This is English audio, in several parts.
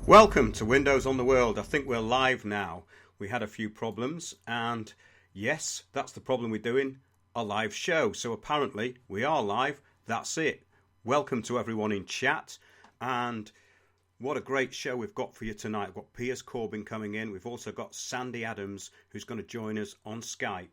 Welcome to Windows on the World. I think we're live now. We had a few problems, and yes, that's the problem we're doing, a live show. So apparently we are live. That's it. Welcome to everyone in chat, and what a great show we've got for you tonight. We've got Piers Corbin coming in. We've also got Sandy Adams, who's going to join us on Skype,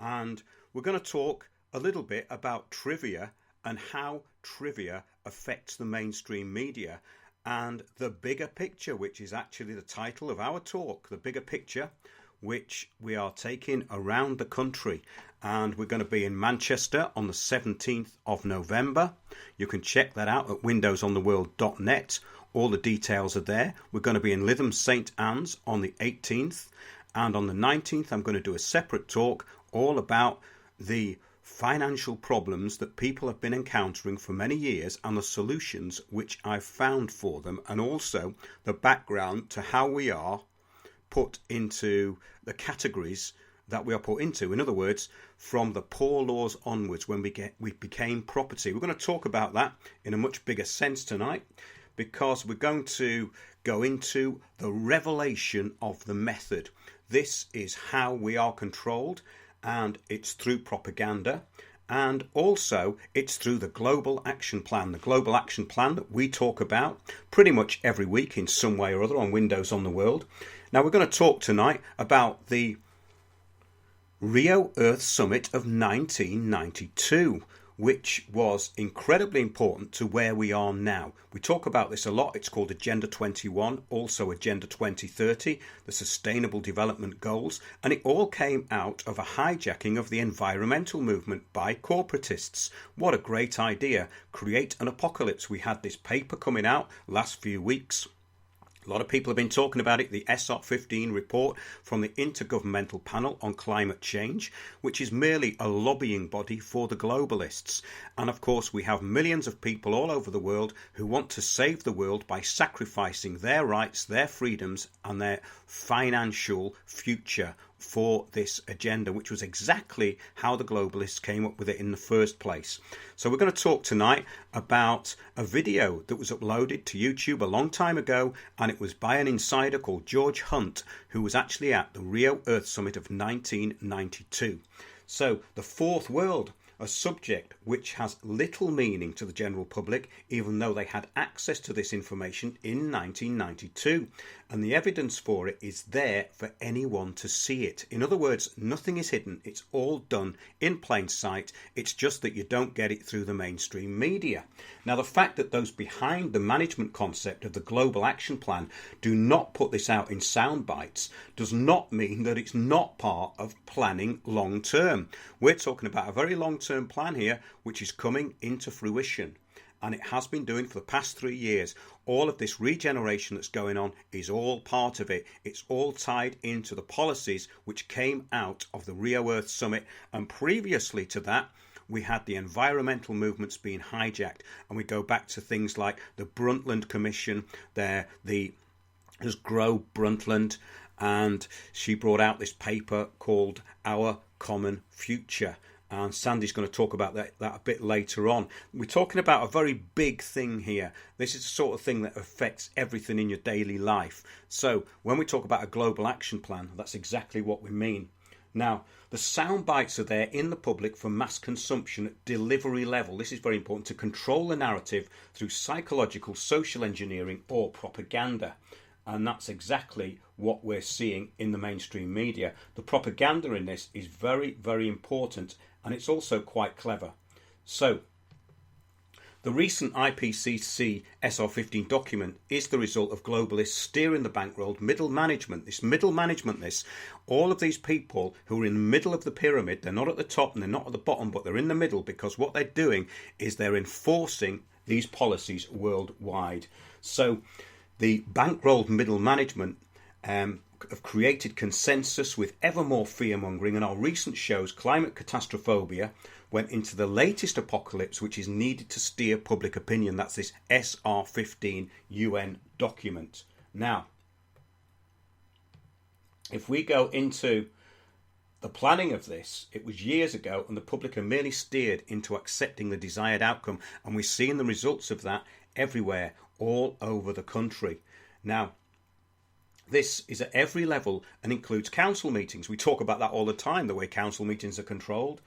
and we're going to talk a little bit about trivia and how trivia affects the mainstream media. And the bigger picture, which is actually the title of our talk, the bigger picture, which we are taking around the country. And we're going to be in Manchester on the 17th of November. You can check that out at windowsontheworld.net. All the details are there. We're going to be in Lytham St Anne's on the 18th. And on the 19th, I'm going to do a separate talk all about the financial problems that people have been encountering for many years and the solutions which I've found for them, and also the background to how we are put into the categories that we are put into. In other words, from the poor laws onwards, when we became property. We're going to talk about that in a much bigger sense tonight, because we're going to go into the revelation of the method. This is how we are controlled, and it's through propaganda, and also it's through the Global Action Plan. The Global Action Plan that we talk about pretty much every week in some way or other on Windows on the World. Now we're going to talk tonight about the Rio Earth Summit of 1992, which was incredibly important to where we are now. We talk about this a lot. It's called Agenda 21, also Agenda 2030, the Sustainable Development Goals, and it all came out of a hijacking of the environmental movement by corporatists. What a great idea. Create an apocalypse. We had this paper coming out last few weeks. A lot of people have been talking about it, the SR15 report from the Intergovernmental Panel on Climate Change, which is merely a lobbying body for the globalists. And of course, we have millions of people all over the world who want to save the world by sacrificing their rights, their freedoms, and their financial future for this agenda, which was exactly how the globalists came up with it in the first place. So we're going to talk tonight about a video that was uploaded to YouTube a long time ago, and it was by an insider called George Hunt, who was actually at the Rio Earth Summit of 1992. So the fourth world, a subject which has little meaning to the general public, even though they had access to this information in 1992. And the evidence for it is there for anyone to see it. In other words, nothing is hidden. It's all done in plain sight. It's just that you don't get it through the mainstream media. Now, the fact that those behind the management concept of the Global Action Plan do not put this out in sound bites does not mean that it's not part of planning long term. We're talking about a very long term plan here, which is coming into fruition. And it has been doing for the past 3 years. All of this regeneration that's going on is all part of it. It's all tied into the policies which came out of the Rio Earth Summit. And previously to that, we had the environmental movements being hijacked. And we go back to things like the Brundtland Commission, there's Gro Brundtland, and she brought out this paper called Our Common Future. And Sandy's going to talk about that a bit later on. We're talking about a very big thing here. This is the sort of thing that affects everything in your daily life. So when we talk about a global action plan, that's exactly what we mean. Now, the sound bites are there in the public for mass consumption at delivery level. This is very important, to control the narrative through psychological, social engineering or propaganda. And that's exactly what we're seeing in the mainstream media. The propaganda in this is very, very important. And it's also quite clever. So, the recent IPCC SR15 document is the result of globalists steering the bankrolled middle management. All of these people who are in the middle of the pyramid, they're not at the top and they're not at the bottom, but they're in the middle, because what they're doing is they're enforcing these policies worldwide. So, the bankrolled middle management have created consensus with ever more fear-mongering, and our recent shows, climate catastrophophobia, went into the latest apocalypse which is needed to steer public opinion. That's this SR15 UN document. Now, if we go into the planning of this, it was years ago, and the public are merely steered into accepting the desired outcome, and we're seeing the results of that everywhere, all over the country. Now, This is at every level and includes council meetings. We talk about that all the time, the way council meetings are controlled.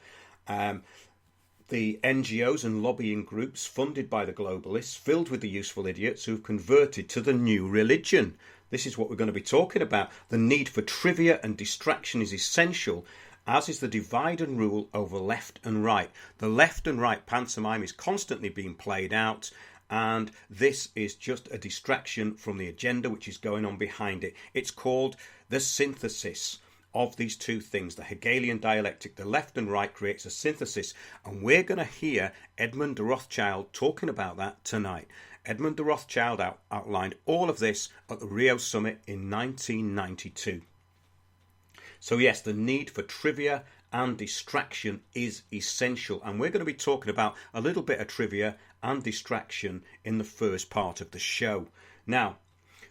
The NGOs and lobbying groups funded by the globalists, filled with the useful idiots who've converted to the new religion. This is what we're going to be talking about. The need for trivia and distraction is essential, as is the divide and rule over left and right. The left and right pantomime is constantly being played out, and this is just a distraction from the agenda which is going on behind it. It's called the synthesis of these two things, the Hegelian dialectic. The left and right creates a synthesis, and we're going to hear Edmund de Rothschild talking about that tonight. Edmund de Rothschild outlined all of this at the Rio Summit in 1992. So yes, the need for trivia and distraction is essential, and we're going to be talking about a little bit of trivia and distraction in the first part of the show. Now,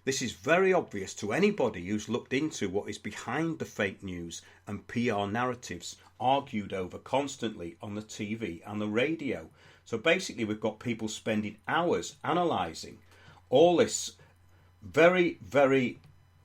this is very obvious to anybody who's looked into what is behind the fake news and PR narratives argued over constantly on the TV and the radio. So basically we've got people spending hours analysing all this very, very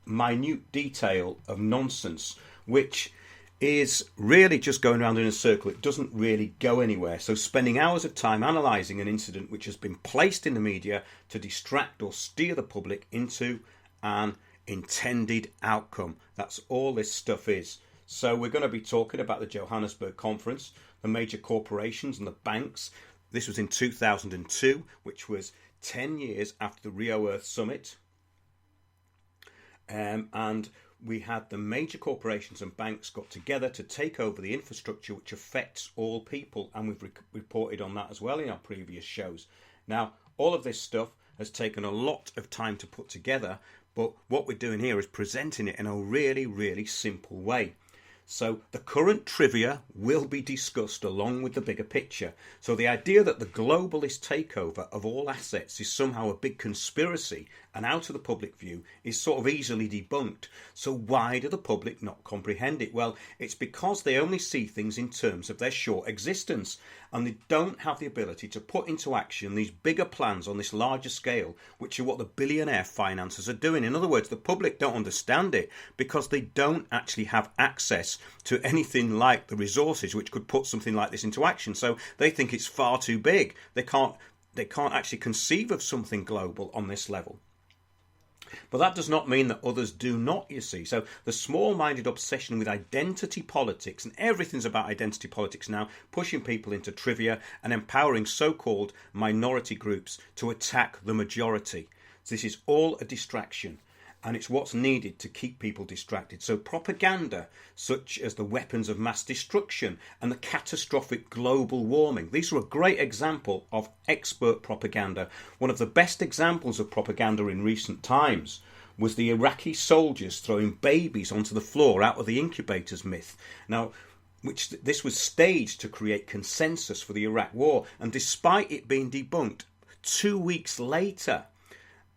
minute detail of nonsense, which is really just going around in a circle. It doesn't really go anywhere. So spending hours of time analysing an incident which has been placed in the media to distract or steer the public into an intended outcome. That's all this stuff is. So we're going to be talking about the Johannesburg conference, the major corporations and the banks. This was in 2002, which was 10 years after the Rio Earth Summit. And we had the major corporations and banks got together to take over the infrastructure which affects all people, and we've reported on that as well in our previous shows. Now, all of this stuff has taken a lot of time to put together, but what we're doing here is presenting it in a really, really simple way. So the current trivia will be discussed along with the bigger picture. So the idea that the globalist takeover of all assets is somehow a big conspiracy and out of the public view is sort of easily debunked. So why do the public not comprehend it? Well, it's because they only see things in terms of their short existence, and they don't have the ability to put into action these bigger plans on this larger scale, which are what the billionaire financiers are doing. In other words, the public don't understand it because they don't actually have access to anything like the resources which could put something like this into action. So they think it's far too big. They can't actually conceive of something global on this level. But that does not mean that others do not, you see. So the small-minded obsession with identity politics, and everything's about identity politics now, pushing people into trivia and empowering so-called minority groups to attack the majority. So this is all a distraction, and it's what's needed to keep people distracted. So propaganda, such as the weapons of mass destruction and the catastrophic global warming, these are a great example of expert propaganda. One of the best examples of propaganda in recent times was the Iraqi soldiers throwing babies onto the floor out of the incubators myth. Now, this was staged to create consensus for the Iraq war, and despite it being debunked 2 weeks later,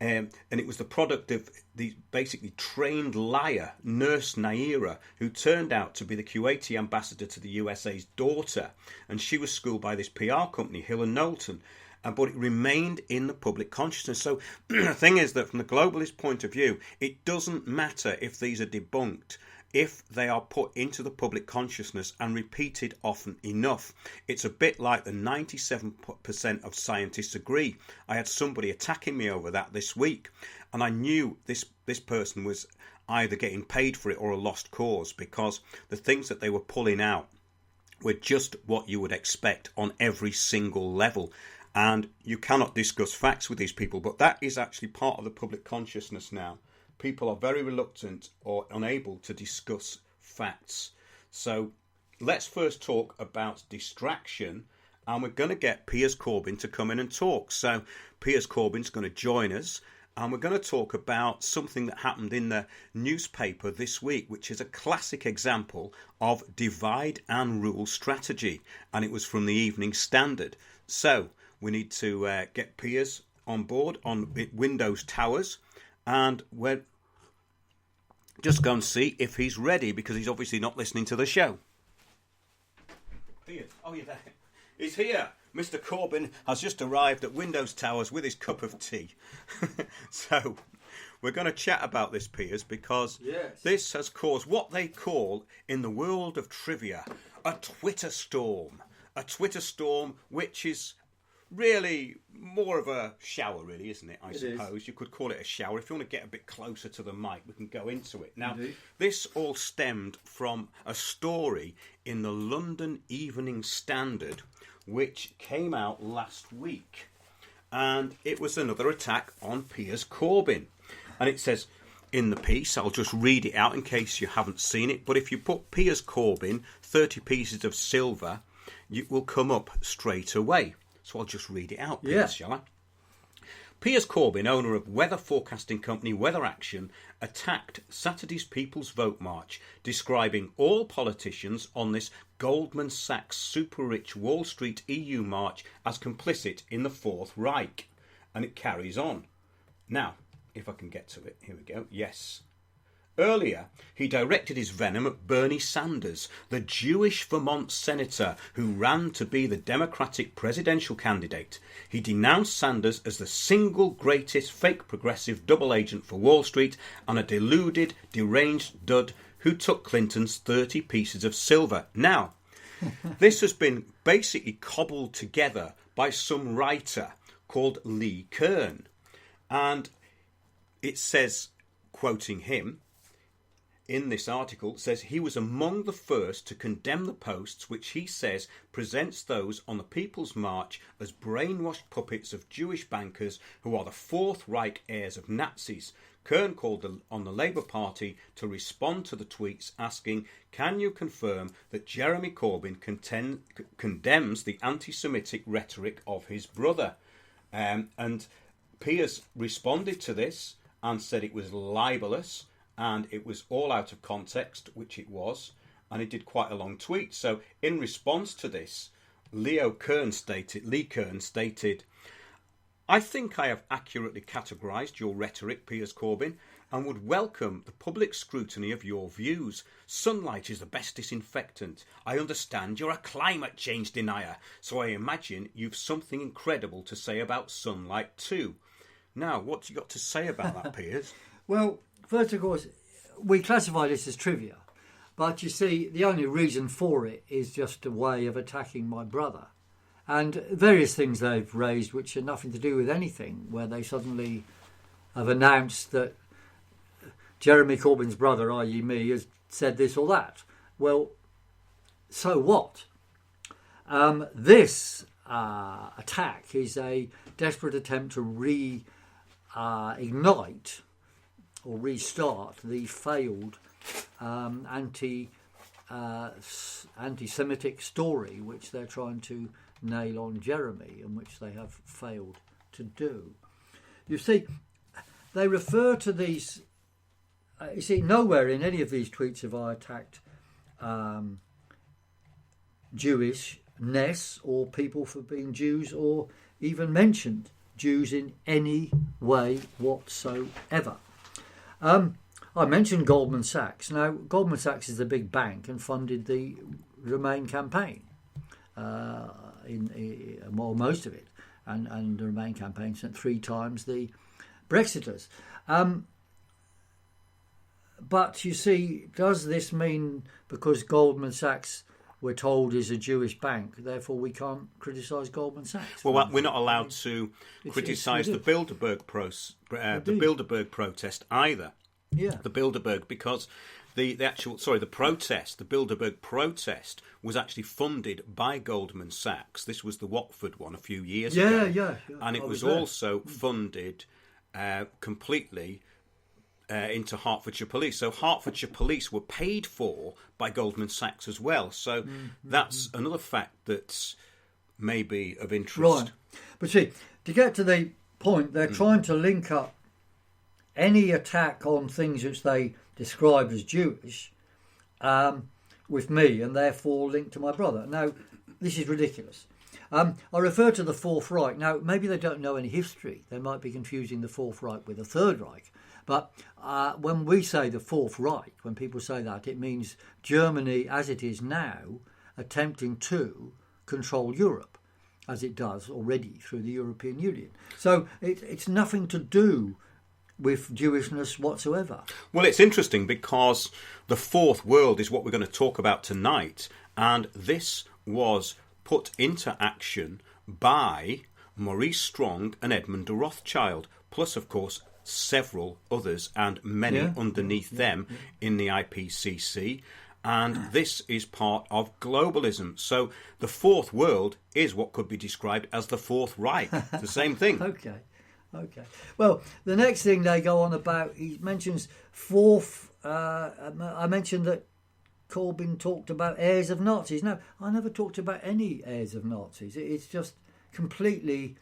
and it was the product of the basically trained liar, Nurse Naira, who turned out to be the Kuwaiti ambassador to the USA's daughter. And she was schooled by this PR company, Hill and Knowlton. But it remained in the public consciousness. So the thing is that from the globalist point of view, it doesn't matter if these are debunked, if they are put into the public consciousness and repeated often enough. It's a bit like the 97% of scientists agree. I had somebody attacking me over that this week, and I knew this person was either getting paid for it or a lost cause, because the things that they were pulling out were just what you would expect on every single level. And you cannot discuss facts with these people, but that is actually part of the public consciousness now. People are very reluctant or unable to discuss facts. So let's first talk about distraction, and we're going to get Piers Corbyn to come in and talk. So Piers Corbyn's going to join us, and we're going to talk about something that happened in the newspaper this week, which is a classic example of divide and rule strategy, and it was from the Evening Standard. So we need to get Piers on board on Windows Towers, and we're just go and see if he's ready, because he's obviously not listening to the show. Piers, oh, you're there. He's here. Mr. Corbyn has just arrived at Windows Towers with his cup of tea. So we're going to chat about this, Piers, because Yes. this has caused what they call, in the world of trivia, a Twitter storm. A Twitter storm which is really more of a shower, really, isn't it? I suppose you could call it a shower. If you want to get a bit closer to the mic, we can go into it. Now, this all stemmed from a story in the London Evening Standard, which came out last week. And it was another attack on Piers Corbyn. And it says in the piece, I'll just read it out in case you haven't seen it, but if you put Piers Corbyn, 30 pieces of silver, it will come up straight away. So I'll just read it out, Piers, shall I? Piers Corbyn, owner of weather forecasting company Weather Action, attacked Saturday's People's Vote March, describing all politicians on this Goldman Sachs super-rich Wall Street EU march as complicit in the Fourth Reich. And it carries on. Now, if I can get to it, here we go. Yes. Earlier, he directed his venom at Bernie Sanders, the Jewish Vermont senator who ran to be the Democratic presidential candidate. He denounced Sanders as the single greatest fake progressive double agent for Wall Street and a deluded, deranged dud who took Clinton's 30 pieces of silver. Now, this has been basically cobbled together by some writer called Lee Kern. And it says, quoting him, in this article, says he was among the first to condemn the posts which he says presents those on the People's March as brainwashed puppets of Jewish bankers who are the Fourth Reich heirs of Nazis. Kern called on the Labour Party to respond to the tweets asking, can you confirm that Jeremy Corbyn condemns the anti-Semitic rhetoric of his brother? And Piers responded to this and said it was libelous, and it was all out of context, which it was, and he did quite a long tweet. So in response to this, Lee Kern stated, I think I have accurately categorised your rhetoric, Piers Corbyn, and would welcome the public scrutiny of your views. Sunlight is the best disinfectant. I understand you're a climate change denier, so I imagine you've something incredible to say about sunlight too. Now, what's you got to say about that, Piers? Well, first, of course, we classify this as trivia. But you see, the only reason for it is just a way of attacking my brother. And various things they've raised which are nothing to do with anything, where they suddenly have announced that Jeremy Corbyn's brother, i.e. me, has said this or that. Well, so what? This attack is a desperate attempt to reignite or restart the failed anti-Semitic story which they're trying to nail on Jeremy, and which they have failed to do. You see, they refer to these. You see, nowhere in any of these tweets have I attacked Jewishness or people for being Jews, or even mentioned Jews in any way whatsoever. I mentioned Goldman Sachs. Now, Goldman Sachs is a big bank and funded the Remain campaign, most of it, and the Remain campaign sent 3 times the Brexiters. But you see, does this mean because Goldman Sachs, we're told, is a Jewish bank, therefore we can't criticise Goldman Sachs? Well, we're not allowed to criticise the Bilderberg protest either. Yeah, the Bilderberg, because the Bilderberg protest was actually funded by Goldman Sachs. This was the Watford one a few years ago. Yeah. And it was also funded completely into Hertfordshire Police. So Hertfordshire Police were paid for by Goldman Sachs as well. So that's another fact that's maybe of interest. Right. But see, to get to the point, they're trying to link up any attack on things which they describe as Jewish with me, and therefore linked to my brother. Now, this is ridiculous. I refer to the Fourth Reich. Now, maybe they don't know any history. They might be confusing the Fourth Reich with the Third Reich. But when we say the Fourth Reich, when people say that, it means Germany, as it is now, attempting to control Europe, as it does already through the European Union. So it's nothing to do with Jewishness whatsoever. Well, it's interesting because the fourth world is what we're going to talk about tonight, and this was put into action by Maurice Strong and Edmund de Rothschild, plus, of course, several others and many underneath them in the IPCC. And this is part of globalism. So the fourth world is what could be described as the Fourth Reich. It's the same thing. Okay. Well, the next thing they go on about, he mentions fourth. I mentioned that Corbyn talked about heirs of Nazis. No, I never talked about any heirs of Nazis. It's just completely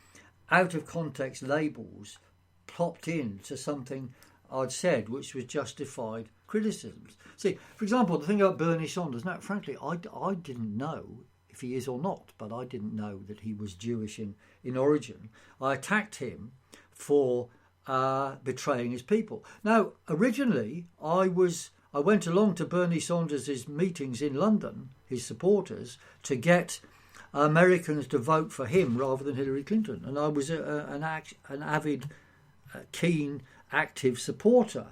out of context labels plopped in to something I'd said, which was justified criticisms. See, for example, the thing about Bernie Sanders. Now, frankly, I didn't know if he is or not, but I didn't know that he was Jewish in origin. I attacked him for betraying his people. Now, originally, I went along to Bernie Sanders' meetings in London, his supporters, to get Americans to vote for him rather than Hillary Clinton. And I was an avid, keen, active supporter.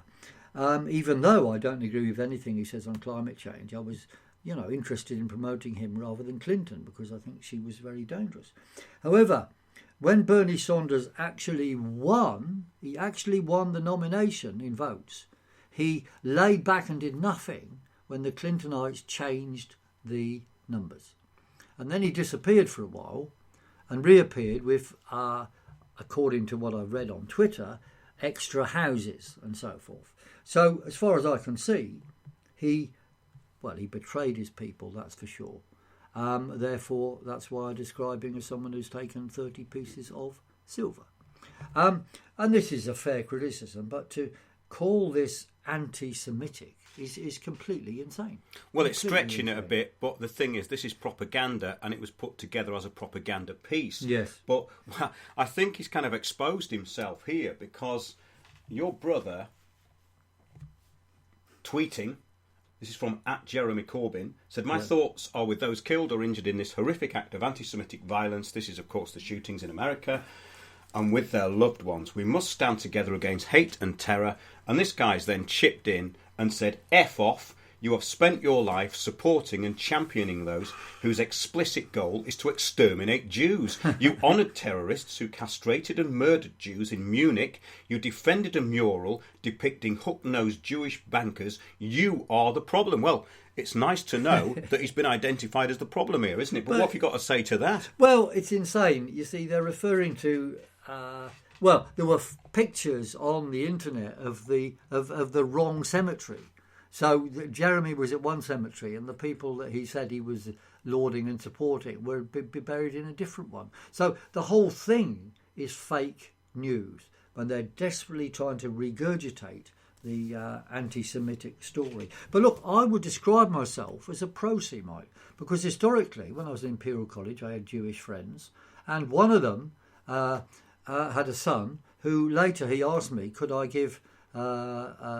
Even though I don't agree with anything he says on climate change, I was, interested in promoting him rather than Clinton because I think she was very dangerous. However, when Bernie Sanders actually won the nomination in votes. He laid back and did nothing when the Clintonites changed the numbers. And then he disappeared for a while and reappeared with, according to what I've read on Twitter, extra houses and so forth. So as far as I can see, he betrayed his people, that's for sure. Therefore, that's why I describe him as someone who's taken 30 pieces of silver. And this is a fair criticism, but to call this anti-Semitic is completely insane. Well, it's stretching it a bit, but the thing is, this is propaganda, and it was put together as a propaganda piece. Yes. But I think he's kind of exposed himself here, because your brother tweeting, this is from @Jeremy Corbyn, said, my thoughts are with those killed or injured in this horrific act of anti-Semitic violence. This is, of course, the shootings in America, and with their loved ones. We must stand together against hate and terror. And this guy's then chipped in and said, F off. You have spent your life supporting and championing those whose explicit goal is to exterminate Jews. You honoured terrorists who castrated and murdered Jews in Munich. You defended a mural depicting hook-nosed Jewish bankers. You are the problem. Well, it's nice to know that he's been identified as the problem here, isn't it? But what have you got to say to that? Well, it's insane. You see, they're referring to... there were pictures on the internet of the wrong cemetery. So Jeremy was at one cemetery, and the people that he said he was lauding and supporting were buried in a different one. So the whole thing is fake news, and they're desperately trying to regurgitate the anti-Semitic story. But look, I would describe myself as a pro-Semite, because historically, when I was in Imperial College, I had Jewish friends, and one of them had a son who later he asked me, could I give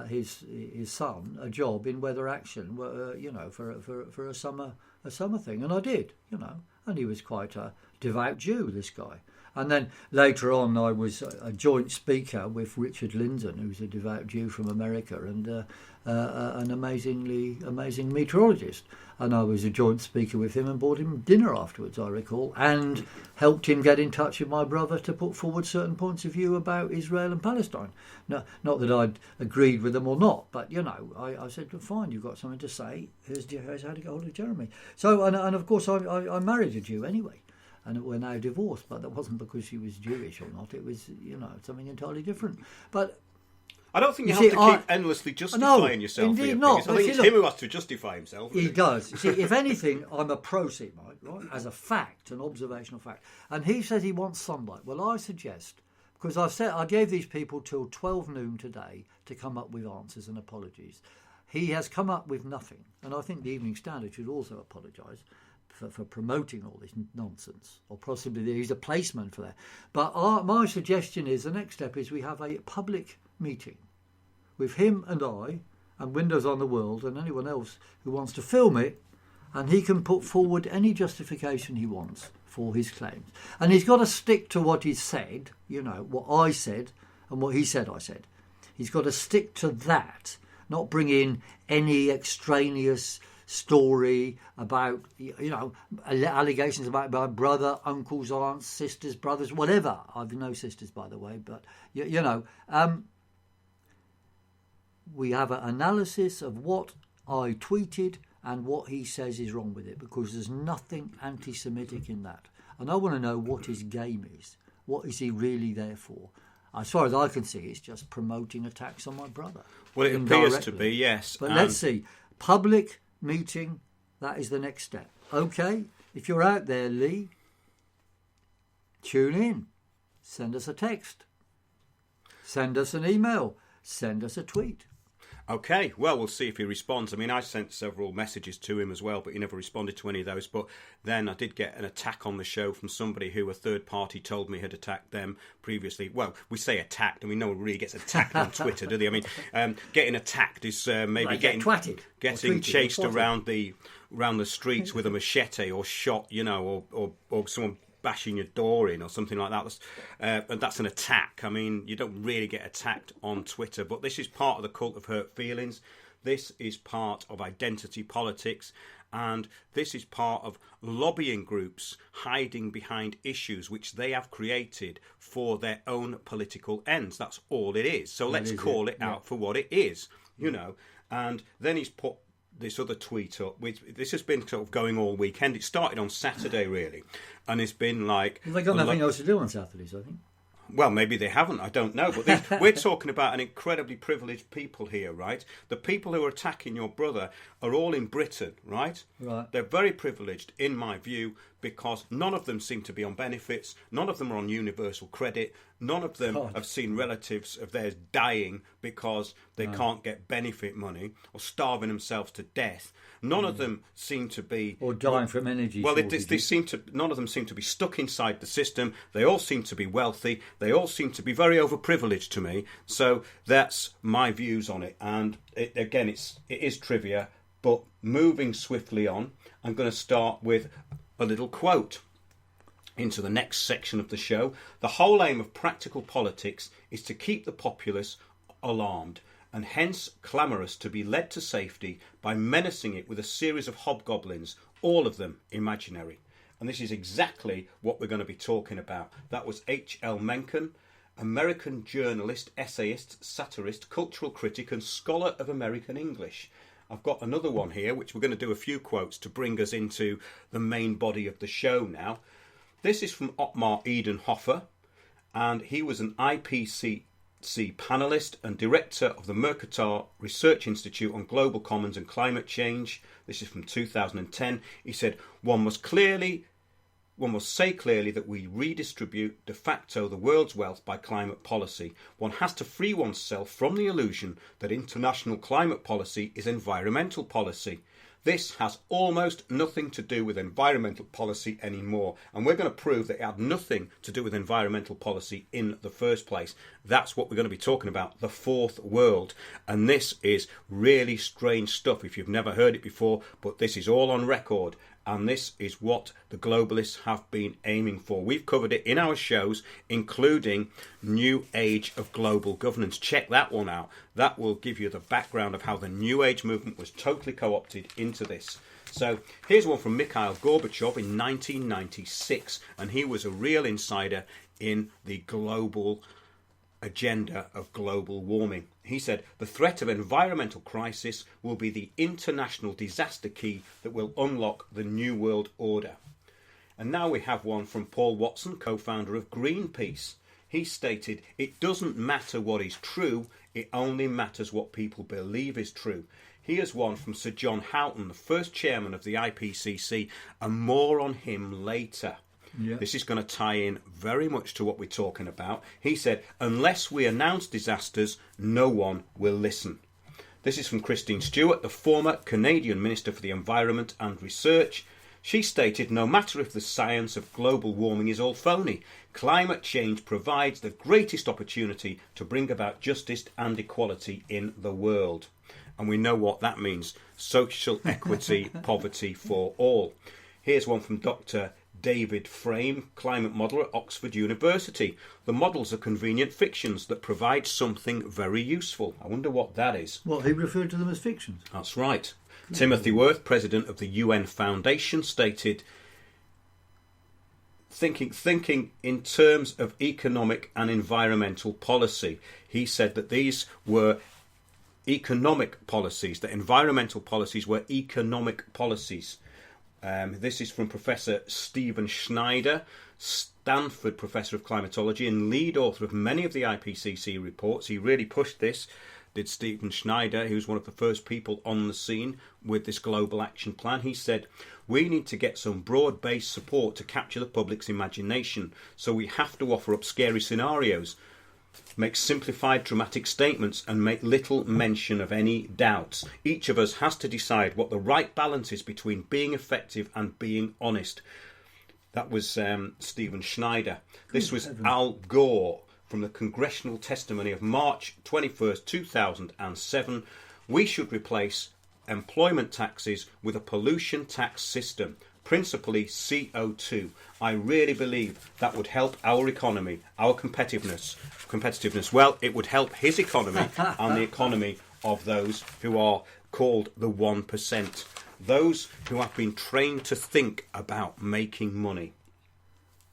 his son a job in Weather Action, for a summer thing, and I did, and he was quite a devout Jew, this guy. And then later on, I was a joint speaker with Richard Lindzen, who's a devout Jew from America and an amazing meteorologist. And I was a joint speaker with him and bought him dinner afterwards, I recall, and helped him get in touch with my brother to put forward certain points of view about Israel and Palestine. No, not that I'd agreed with them or not, but, I said, well, fine, you've got something to say. Here's how to get hold of Jeremy. So, and of course, I married a Jew anyway. And we're now divorced, but that wasn't because she was Jewish or not. It was, something entirely different. But I don't think you have to keep endlessly justifying yourself. Indeed not. I think it's him who has to justify himself. He does. See, if anything, I'm a pro-Semite, right? As a fact, an observational fact. And he says he wants sunlight. Well, I suggest, because I gave these people till 12 noon today to come up with answers and apologies. He has come up with nothing. And I think the Evening Standard should also apologise for promoting all this nonsense, or possibly he's a placeman for that. But my suggestion is the next step is we have a public meeting with him and I and Windows on the World and anyone else who wants to film it, and he can put forward any justification he wants for his claims. And he's got to stick to what he said, what I said and what he said I said. He's got to stick to that, not bring in any extraneous story about, allegations about my brother, uncles, aunts, sisters, brothers, whatever. I've no sisters, by the way, but, we have an analysis of what I tweeted and what he says is wrong with it, because there's nothing anti-Semitic in that. And I want to know what his game is. What is he really there for? As far as I can see, it's just promoting attacks on my brother. Well, it appears to be, yes. But let's see. Public meeting, that is the next step. Okay, if you're out there, Lee, tune in. Send us a text. Send us an email. Send us a tweet. Okay, well, we'll see if he responds. I mean, I sent several messages to him as well, but he never responded to any of those. But then I did get an attack on the show from somebody who a third party told me had attacked them previously. Well, we say attacked, and we know one really gets attacked on Twitter, do they? I mean, getting attacked is maybe like getting chased or around the streets with a machete, or shot, or someone bashing your door in or something like that. And that's an attack. I mean, you don't really get attacked on Twitter, but this is part of the cult of hurt feelings. This is part of identity politics, and this is part of lobbying groups hiding behind issues which they have created for their own political ends. That's all it is. So let's call it out for what it is, And then he's put this other tweet up, which this has been sort of going all weekend. It started on Saturday, really, and it's been like... Well, they got nothing else to do on Saturdays, I think. Well, maybe they haven't, I don't know. But we're talking about an incredibly privileged people here, right? The people who are attacking your brother are all in Britain, right? Right. They're very privileged, in my view, because none of them seem to be on benefits. None of them are on universal credit. None of them have seen relatives of theirs dying because they can't get benefit money or starving themselves to death. None of them seem to be... Or dying from energy shortages. None of them seem to be stuck inside the system. They all seem to be wealthy. They all seem to be very overprivileged to me. So that's my views on it. And it is trivia, but moving swiftly on, I'm going to start with a little quote into the next section of the show. The whole aim of practical politics is to keep the populace alarmed, and hence clamorous to be led to safety by menacing it with a series of hobgoblins, all of them imaginary. And this is exactly what we're going to be talking about. That was H.L. Mencken, American journalist, essayist, satirist, cultural critic and scholar of American English. I've got another one here, which we're going to do a few quotes to bring us into the main body of the show now. This is from Ottmar Edenhofer, and he was an IPCC panelist and director of the Mercator Research Institute on Global Commons and Climate Change. This is from 2010. He said, one must say clearly that we redistribute de facto the world's wealth by climate policy. One has to free oneself from the illusion that international climate policy is environmental policy. This has almost nothing to do with environmental policy anymore, and we're going to prove that it had nothing to do with environmental policy in the first place. That's what we're going to be talking about, the fourth world, and this is really strange stuff if you've never heard it before, but this is all on record. And this is what the globalists have been aiming for. We've covered it in our shows, including New Age of Global Governance. Check that one out. That will give you the background of how the New Age movement was totally co-opted into this. So here's one from Mikhail Gorbachev in 1996. And he was a real insider in the global agenda of global warming. He said, the threat of environmental crisis will be the international disaster key that will unlock the New World Order. And now we have one from Paul Watson, co-founder of Greenpeace. He stated, it doesn't matter what is true, it only matters what people believe is true. Here's one from Sir John Houghton, the first chairman of the IPCC, and more on him later. Yeah. This is going to tie in very much to what we're talking about. He said, unless we announce disasters, no one will listen. This is from Christine Stewart, the former Canadian Minister for the Environment and Research. She stated, no matter if the science of global warming is all phony, climate change provides the greatest opportunity to bring about justice and equality in the world. And we know what that means. Social equity, poverty for all. Here's one from Dr. David Frame, climate model at Oxford University. The models are convenient fictions that provide something very useful. I wonder what that is. Well, he referred to them as fictions. That's right. Timothy Worth, president of the UN Foundation, stated, thinking in terms of economic and environmental policy. He said that these were economic policies, that environmental policies were economic policies. This is from Professor Stephen Schneider, Stanford Professor of Climatology and lead author of many of the IPCC reports. He really pushed this, did Stephen Schneider, who's one of the first people on the scene with this global action plan. He said, we need to get some broad-based support to capture the public's imagination, so we have to offer up scary scenarios, make simplified dramatic statements and make little mention of any doubts. Each of us has to decide what the right balance is between being effective and being honest. That was Stephen Schneider. This was Al Gore from the congressional testimony of March 21st, 2007. We should replace employment taxes with a pollution tax system, principally CO2. I really believe that would help our economy, our competitiveness. Well, it would help his economy and the economy of those who are called the 1%, those who have been trained to think about making money.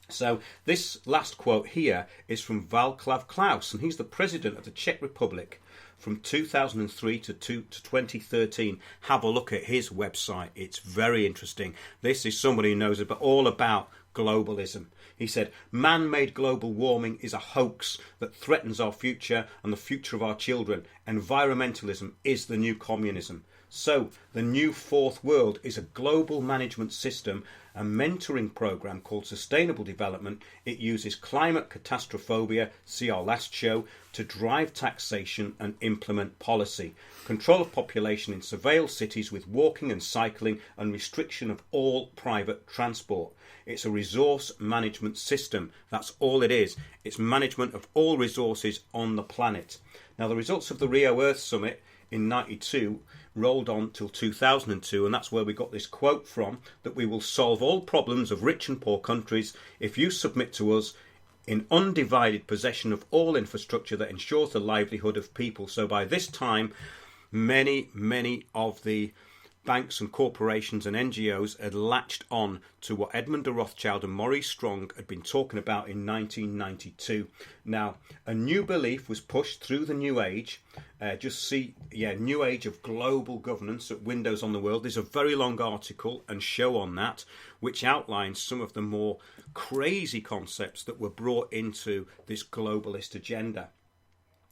So this last quote here is from Václav Klaus, and he's the president of the Czech Republic from 2003 to 2013. Have a look at his website. It's very interesting. This is somebody who knows all about globalism. He said, man-made global warming is a hoax that threatens our future and the future of our children. Environmentalism is the new communism. So the new fourth world is a global management system, a mentoring program called Sustainable Development. It uses climate catastrophobia, see our last show, to drive taxation and implement policy. Control of population in surveilled cities with walking and cycling and restriction of all private transport. It's a resource management system. That's all it is. It's management of all resources on the planet. Now, the results of the Rio Earth Summit in 92 rolled on till 2002, and that's where we got this quote from, that we will solve all problems of rich and poor countries if you submit to us in undivided possession of all infrastructure that ensures the livelihood of people. So by this time, many of the banks and corporations and NGOs had latched on to what Edmund de Rothschild and Maurice Strong had been talking about in 1992. Now, a new belief was pushed through the New Age. New Age of global governance at Windows on the World. There's a very long article and show on that, which outlines some of the more crazy concepts that were brought into this globalist agenda.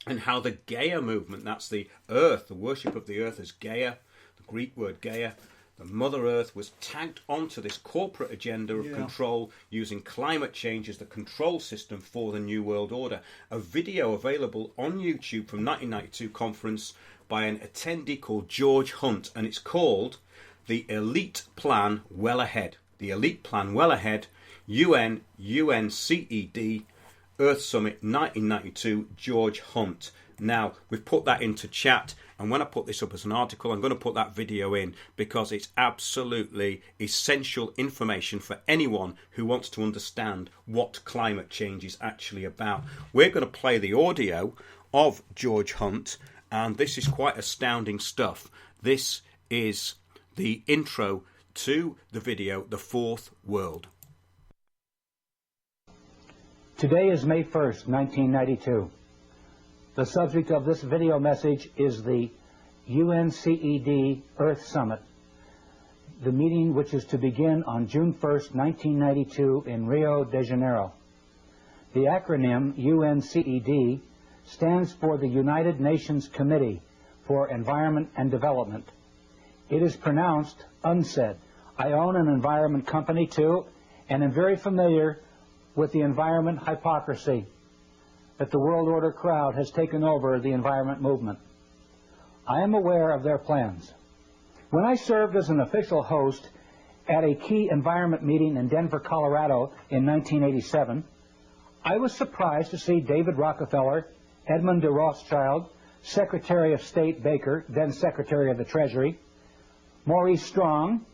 And how the Gaia movement, that's the earth, the worship of the earth as Gaia, the Greek word Gaia, the Mother Earth, was tagged onto this corporate agenda of control, using climate change as the control system for the New World Order. A video available on YouTube from 1992 conference by an attendee called George Hunt, and it's called The Elite Plan Well Ahead. The Elite Plan Well Ahead, UNCED, Earth Summit 1992, George Hunt. Now, we've put that into chat, and when I put this up as an article, I'm going to put that video in because it's absolutely essential information for anyone who wants to understand what climate change is actually about. We're going to play the audio of George Hunt, and this is quite astounding stuff. This is the intro to the video, The Fourth World. Today is May 1st, 1992. The subject of this video message is the UNCED Earth Summit, the meeting which is to begin on June 1st, 1992 in Rio de Janeiro. The acronym UNCED stands for the United Nations Committee for Environment and Development. It is pronounced UNCED. I own an environment company too, and am very familiar with the environment hypocrisy that the World Order crowd has taken over the environment movement. I am aware of their plans. When I served as an official host at a key environment meeting in Denver, Colorado in 1987, I was surprised to see David Rockefeller, Edmund de Rothschild, Secretary of State Baker, then Secretary of the Treasury, Maurice Strong,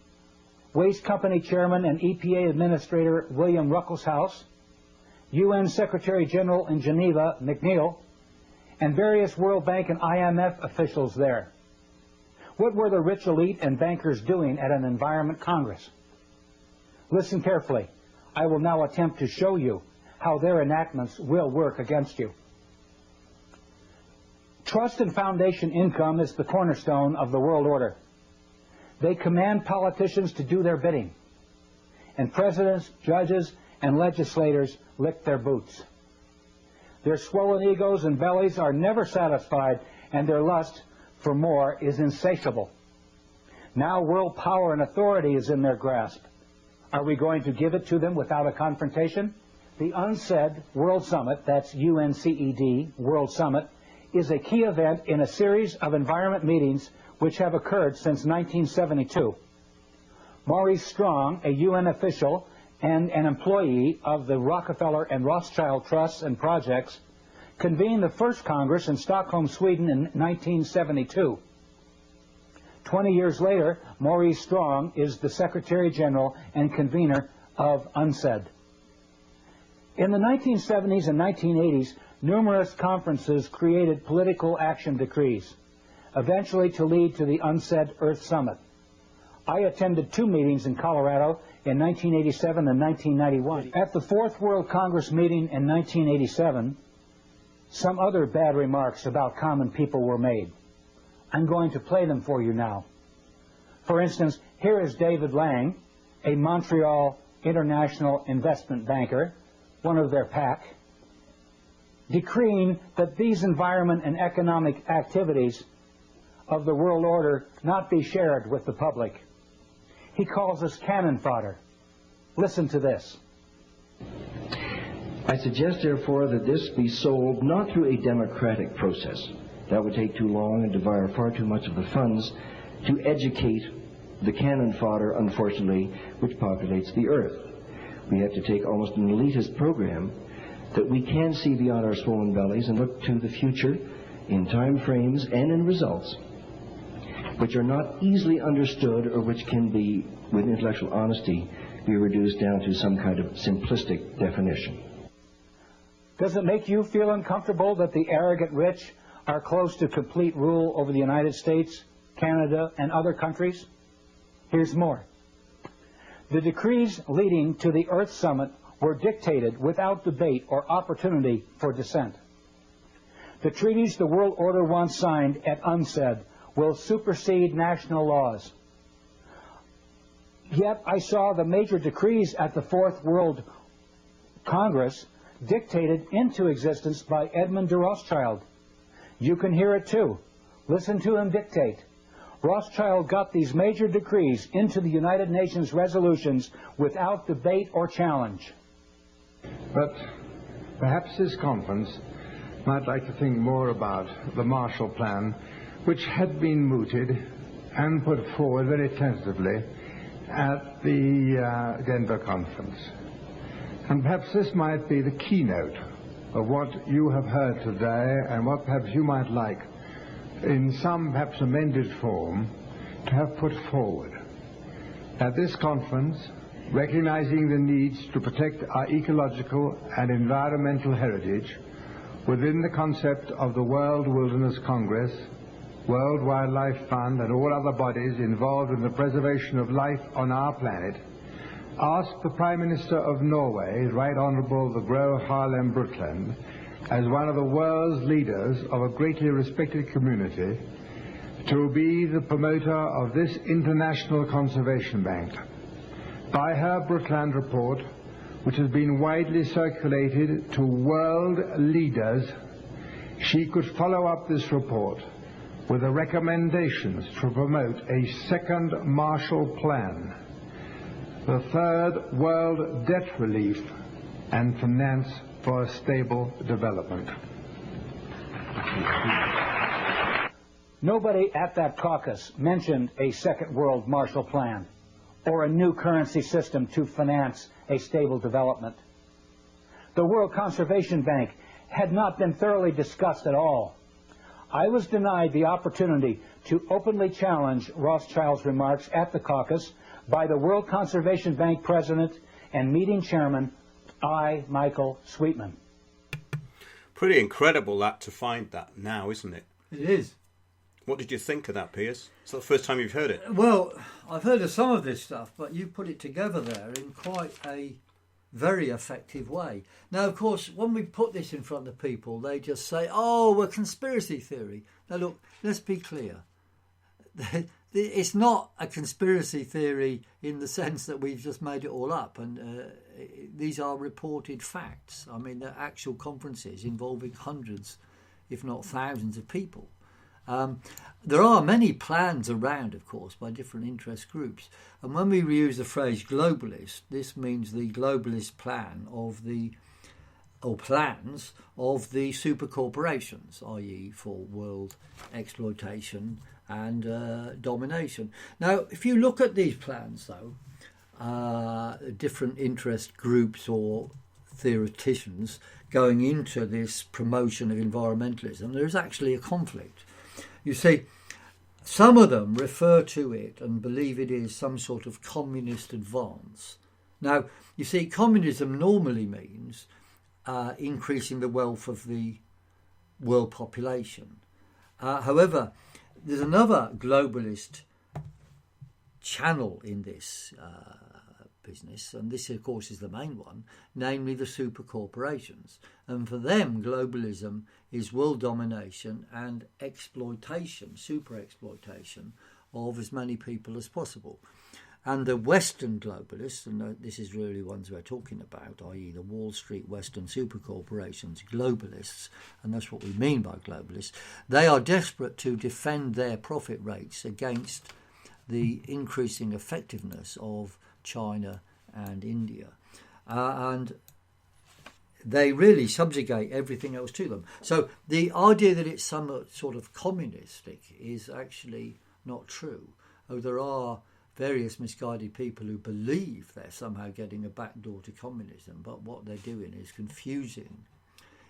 Waste Company Chairman and EPA Administrator William Ruckelshaus, UN Secretary General in Geneva McNeil, and various World Bank and IMF officials there. What were the rich elite and bankers doing at an Environment Congress? Listen carefully. I will now attempt to show you how their enactments will work against you. Trust and foundation income is the cornerstone of the world order. They command politicians to do their bidding, and presidents, judges, and legislators lick their boots. Their swollen egos and bellies are never satisfied, and their lust for more is insatiable. Now world power and authority is in their grasp. Are we going to give it to them without a confrontation? The UNCED World Summit, that's UNCED World Summit, is a key event in a series of environment meetings which have occurred since 1972. Maurice Strong, a UN official and an employee of the Rockefeller and Rothschild Trusts and Projects, convened the first Congress in Stockholm, Sweden in 1972. 20 years later, Maurice Strong is the Secretary General and convener of UNCED. In the 1970s and 1980s, numerous conferences created political action decrees, eventually to lead to the UNCED Earth Summit. I attended 2 meetings in Colorado in 1987 and 1991. At the Fourth World Congress meeting in 1987, some other bad remarks about common people were made. I'm going to play them for you now. For instance, here is David Lang, a Montreal international investment banker, one of their pack, decreeing that these environment and economic activities of the world order not be shared with the public. He calls us cannon fodder. Listen to this. I suggest, therefore, that this be sold not through a democratic process. That would take too long and devour far too much of the funds to educate the cannon fodder, unfortunately, which populates the earth. We have to take almost an elitist program that we can see beyond our swollen bellies and look to the future in time frames and in results which are not easily understood or which can be, with intellectual honesty, be reduced down to some kind of simplistic definition. Does it make you feel uncomfortable that the arrogant rich are close to complete rule over the United States, Canada, and other countries? Here's more. The decrees leading to the Earth Summit were dictated without debate or opportunity for dissent. The treaties the world order once signed at UNCED will supersede national laws. Yet I saw the major decrees at the Fourth World Congress dictated into existence by Edmund de Rothschild. You can hear it too. Listen to him dictate. Rothschild got these major decrees into the United Nations resolutions without debate or challenge. But perhaps this conference might like to think more about the Marshall Plan, which had been mooted and put forward very tentatively at the Denver conference. And perhaps this might be the keynote of what you have heard today and what perhaps you might like in some perhaps amended form to have put forward. At this conference, recognizing the needs to protect our ecological and environmental heritage within the concept of the World Wilderness Congress, World Wildlife Fund, and all other bodies involved in the preservation of life on our planet, asked the Prime Minister of Norway, Right Honourable the Gro Harlem Brundtland, as one of the world's leaders of a greatly respected community, to be the promoter of this International Conservation Bank. By her Brundtland report, which has been widely circulated to world leaders, she could follow up this report with the recommendations to promote a second Marshall Plan, the third world debt relief, and finance for a stable development. Nobody at that caucus mentioned a second world Marshall Plan or a new currency system to finance a stable development. The World Conservation Bank had not been thoroughly discussed at all. I was denied the opportunity to openly challenge Rothschild's remarks at the caucus by the World Conservation Bank President and meeting chairman, I. Michael Sweetman. Pretty incredible that to find that now, isn't it? It is. What did you think of that, Piers? Is that the first time you've heard it? Well, I've heard of some of this stuff, but you put it together there in quite a very effective way. Now, of course, when we put this in front of people, they just say, oh, we're conspiracy theory. Now, look, let's be clear. It's not a conspiracy theory in the sense that we've just made it all up. And these are reported facts. I mean, they're actual conferences involving hundreds, if not thousands of people. There are many plans around, of course, by different interest groups. And when we use the phrase globalist, this means the globalist plan of plans of the super corporations, i.e. for world exploitation and domination. Now, if you look at these plans, though, different interest groups or theoreticians going into this promotion of environmentalism, there is actually a conflict. You see, some of them refer to it and believe it is some sort of communist advance. Now, you see, communism normally means increasing the wealth of the world population. However, there's another globalist channel in this business, and this, of course, is the main one, namely the super corporations. And for them, globalism is world domination and exploitation, super exploitation of as many people as possible. And the Western globalists, and this is really ones we're talking about, i.e. the Wall Street Western super corporations, globalists, and that's what we mean by globalists, they are desperate to defend their profit rates against the increasing effectiveness of China and India. And they really subjugate everything else to them. So the idea that it's some sort of communistic is actually not true. Oh, there are various misguided people who believe they're somehow getting a backdoor to communism, but what they're doing is confusing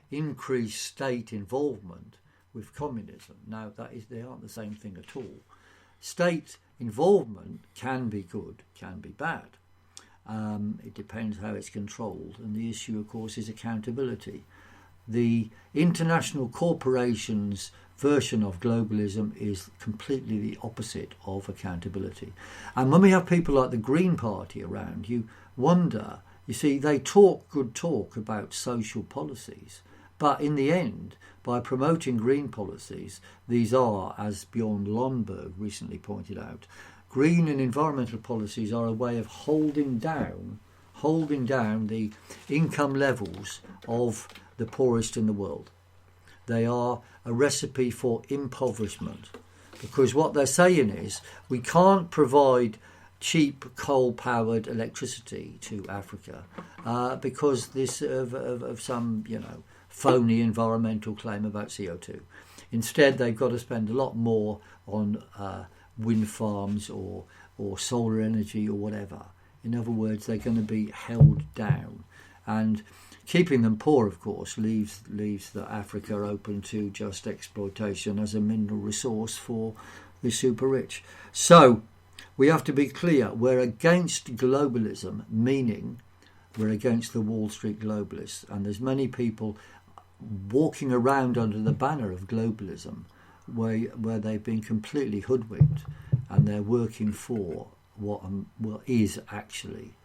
increased state involvement with communism. Now, they aren't the same thing at all. State involvement can be good, can be bad. It depends how it's controlled. And the issue, of course, is accountability. The international corporations' version of globalism is completely the opposite of accountability. And when we have people like the Green Party around, you wonder, you see, they talk good talk about social policies. But in the end, by promoting green policies, these are, as Bjorn Lomborg recently pointed out, green and environmental policies are a way of holding down the income levels of the poorest in the world. They are a recipe for impoverishment, because what they're saying is we can't provide cheap coal-powered electricity to Africa because this of some phony environmental claim about CO2. Instead, they've got to spend a lot more on wind farms or solar energy or whatever. In other words, they're going to be held down. And keeping them poor, of course, leaves the Africa open to just exploitation as a mineral resource for the super rich. So we have to be clear, we're against globalism, meaning we're against the Wall Street globalists. And there's many people walking around under the banner of globalism where they've been completely hoodwinked and they're working for what is actually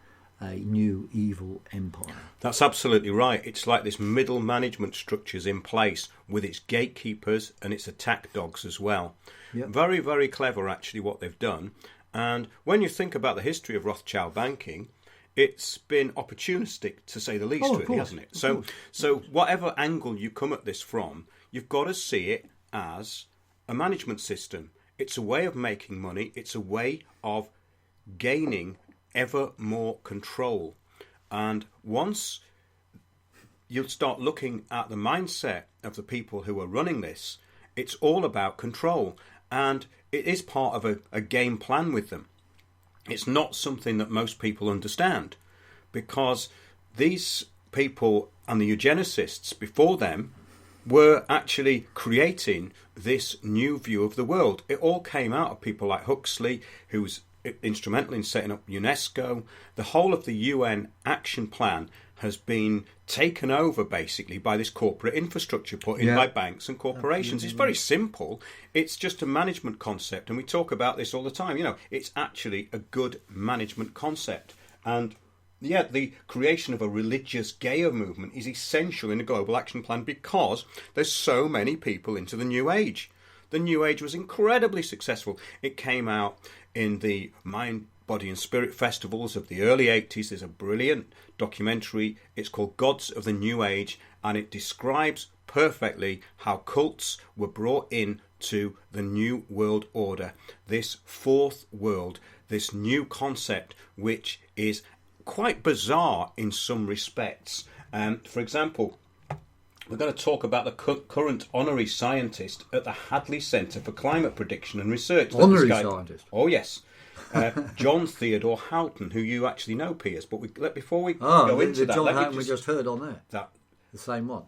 a new evil empire. That's absolutely right. It's like this middle management structure's in place with its gatekeepers and its attack dogs as well. Yep. Very, very clever, actually, what they've done. And when you think about the history of Rothschild banking, it's been opportunistic, to say the least, really, hasn't it? So whatever angle you come at this from, you've got to see it as a management system. It's a way of making money. It's a way of gaining ever more control. And once you start looking at the mindset of the people who are running this, it's all about control. And it is part of a game plan with them. It's not something that most people understand, because these people and the eugenicists before them were actually creating this new view of the world. It all came out of people like Huxley, who's instrumental in setting up UNESCO. The whole of the UN action plan has been taken over basically by this corporate infrastructure put in by banks and corporations. It's very simple. It's just a management concept, and we talk about this all the time. It's actually a good management concept. And the creation of a religious Gaia movement is essential in a global action plan because there's so many people into the New Age. The New Age was incredibly successful. It came out in the Mind, Body and Spirit festivals of the early 80s. There's a brilliant documentary. It's called Gods of the New Age, and it describes perfectly how cults were brought in to the New World Order, this fourth world, this new concept, which is quite bizarre in some respects. For example, we're going to talk about the current honorary scientist at the Hadley Centre for Climate Prediction and Research. Honorary scientist? Oh, yes. John Theodore Houghton, who you actually know, Piers. But before we go into that... John Houghton we just heard on there. The same one.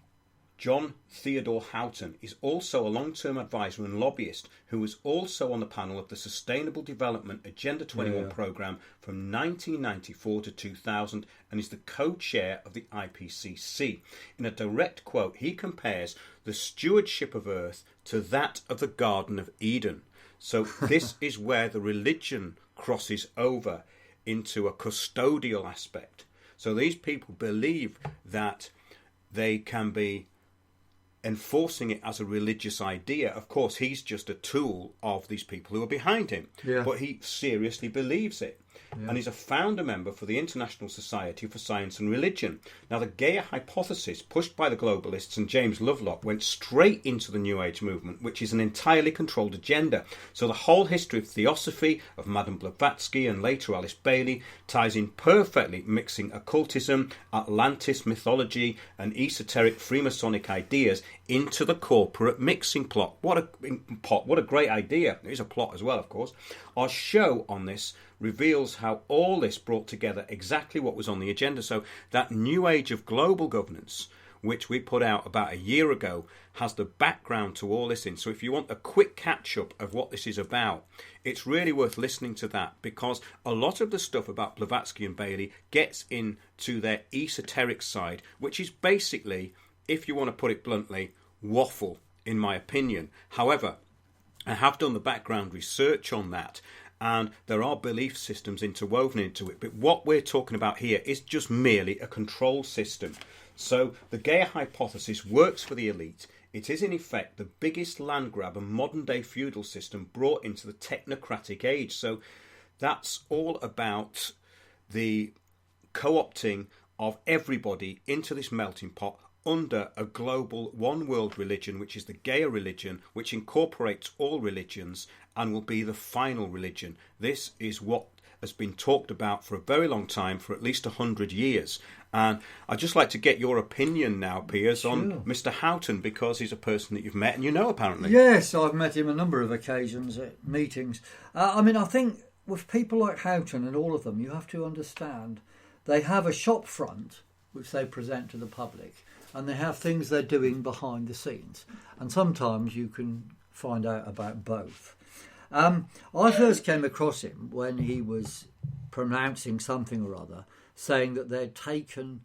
John Theodore Houghton is also a long-term advisor and lobbyist who was also on the panel of the Sustainable Development Agenda 21 programme from 1994 to 2000 and is the co-chair of the IPCC. In a direct quote, he compares the stewardship of Earth to that of the Garden of Eden. So this is where the religion crosses over into a custodial aspect. So these people believe that they can be enforcing it as a religious idea. Of course, he's just a tool of these people who are behind him. But he seriously believes it. And he's a founder member for the International Society for Science and Religion. Now, the Gaia Hypothesis, pushed by the Globalists and James Lovelock, went straight into the New Age movement, which is an entirely controlled agenda. So the whole history of theosophy of Madame Blavatsky and later Alice Bailey ties in perfectly, mixing occultism, Atlantis mythology and esoteric Freemasonic ideas into the corporate mixing plot. What a great idea. It is a plot as well, of course. Our show on this reveals how all this brought together exactly what was on the agenda. So that new age of global governance, which we put out about a year ago, has the background to all this in. So if you want a quick catch-up of what this is about, it's really worth listening to that, because a lot of the stuff about Blavatsky and Bailey gets into their esoteric side, which is basically, if you want to put it bluntly, waffle, in my opinion. However, I have done the background research on that, and there are belief systems interwoven into it. But what we're talking about here is just merely a control system. So the Gaia Hypothesis works for the elite. It is in effect the biggest land grab and modern day feudal system brought into the technocratic age. So that's all about the co-opting of everybody into this melting pot under a global one world religion, which is the Gaia religion, which incorporates all religions and will be the final religion. This is what has been talked about for a very long time, for at least 100 years. And I'd just like to get your opinion now, Piers, on Mr. Houghton, because he's a person that you've met and you know, apparently. Yes, I've met him a number of occasions at meetings. I think with people like Houghton and all of them, you have to understand they have a shop front which they present to the public, and they have things they're doing behind the scenes. And sometimes you can find out about both. I first came across him when he was pronouncing something or other, saying that they'd taken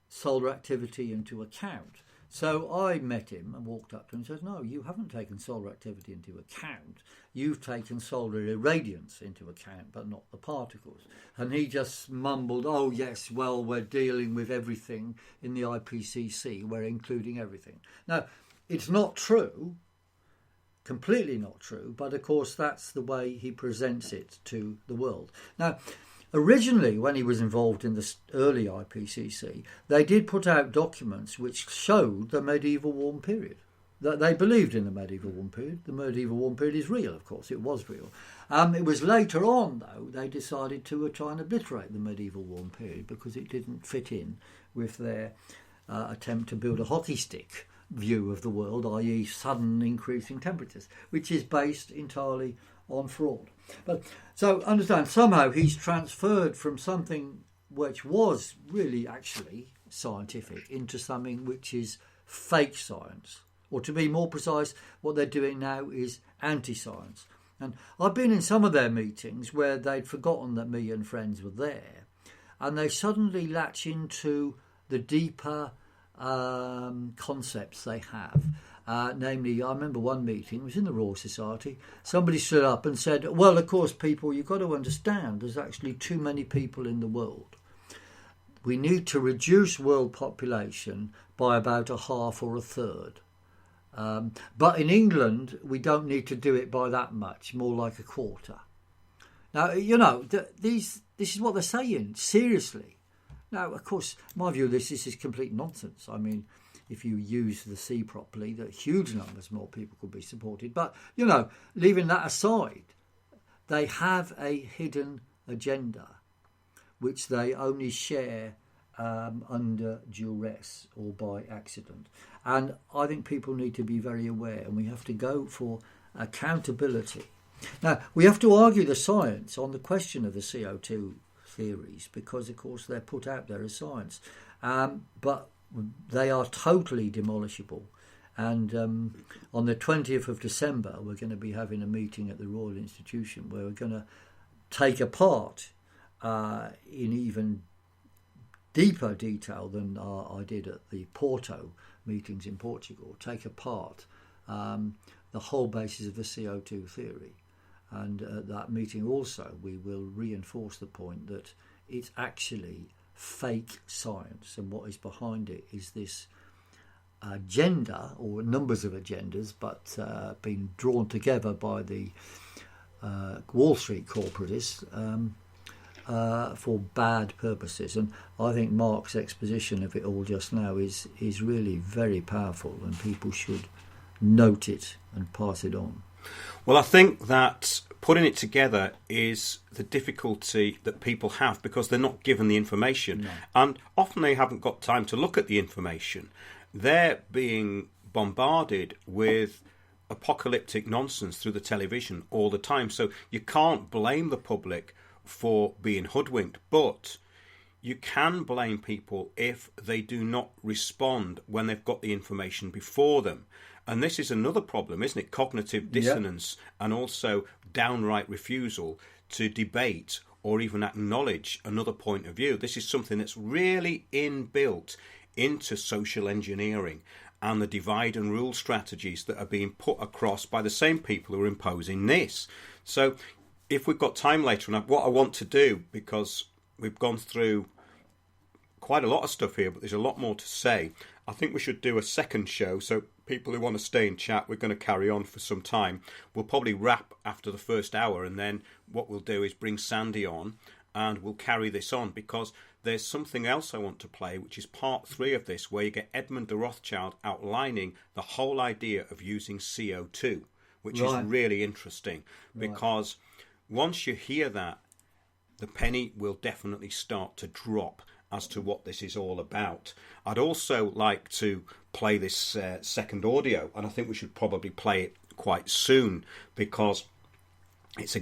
solar activity into account. So I met him and walked up to him and said, no, you haven't taken solar activity into account. You've taken solar irradiance into account, but not the particles. And he just mumbled, oh, yes, well, we're dealing with everything in the IPCC. We're including everything. Now, it's not true, completely not true, but of course that's the way he presents it to the world. Now, originally, when he was involved in the early IPCC, they did put out documents which showed the medieval warm period. That they believed in the medieval warm period. The medieval warm period is real, of course, it was real. It was later on, though, they decided to try and obliterate the medieval warm period because it didn't fit in with their attempt to build a hockey stick view of the world, i.e. sudden increasing temperatures, which is based entirely on fraud. But so understand, somehow he's transferred from something which was really actually scientific into something which is fake science. Or to be more precise, what they're doing now is anti-science. And I've been in some of their meetings where they'd forgotten that me and friends were there, and they suddenly latch into the deeper concepts they have. Namely, I remember one meeting, it was in the Royal Society, somebody stood up and said, well, of course, people, you've got to understand there's actually too many people in the world. We need to reduce world population by about a half or a third. But in England, we don't need to do it by that much, more like a quarter. Now, you know, this is what they're saying, seriously. Now, of course, my view of this is complete nonsense. I mean, if you use the sea properly, that huge numbers more people could be supported. But, you know, leaving that aside, they have a hidden agenda which they only share under duress or by accident. And I think people need to be very aware, and we have to go for accountability. Now, we have to argue the science on the question of the CO2 theories because, of course, they're put out there as science. But they are totally demolishable. And on the 20th of December, we're going to be having a meeting at the Royal Institution where we're going to take apart in even deeper detail than I did at the Porto meetings in Portugal, take apart the whole basis of the CO2 theory. And at that meeting also, we will reinforce the point that it's actually fake science, and what is behind it is this agenda, or numbers of agendas, but being drawn together by the Wall Street corporatists for bad purposes. And I think Mark's exposition of it all just now is really very powerful, and people should note it and pass it on. Well, I think that putting it together is the difficulty that people have because they're not given the information. No. And often they haven't got time to look at the information. They're being bombarded with apocalyptic nonsense through the television all the time. So you can't blame the public for being hoodwinked, but you can blame people if they do not respond when they've got the information before them. And this is another problem, isn't it? Cognitive dissonance, and also downright refusal to debate or even acknowledge another point of view. This is something that's really inbuilt into social engineering and the divide and rule strategies that are being put across by the same people who are imposing this. So if we've got time later on, what I want to do, because we've gone through quite a lot of stuff here, but there's a lot more to say, I think we should do a second show. So people who want to stay and chat, we're going to carry on for some time. We'll probably wrap after the first hour, and then what we'll do is bring Sandy on and we'll carry this on, because there's something else I want to play, which is part 3 of this, where you get Edmund de Rothschild outlining the whole idea of using CO2, which is really interesting, because once you hear that, the penny will definitely start to drop as to what this is all about. I'd also like to play this second audio, and I think we should probably play it quite soon, because it's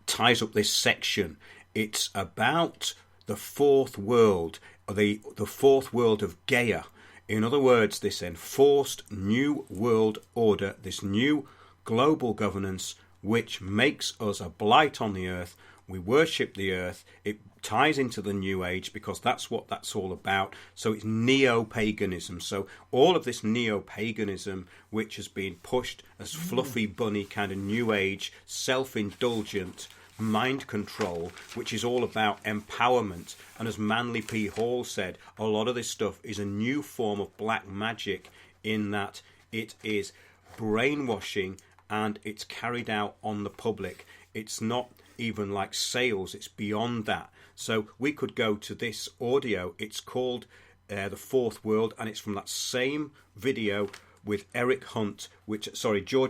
ties up this section. It's about the fourth world, the fourth world of Gaia. In other words, this enforced new world order, this new global governance, which makes us a blight on the earth. We worship the earth. It ties into the New Age because that's what that's all about. So it's neo-paganism. So all of this neo-paganism, which has been pushed as fluffy bunny kind of New Age, self-indulgent mind control, which is all about empowerment. And as Manly P. Hall said, a lot of this stuff is a new form of black magic, in that it is brainwashing and it's carried out on the public. It's not even like sales, it's beyond that. So we could go to this audio. It's called The Fourth World, and it's from that same video with George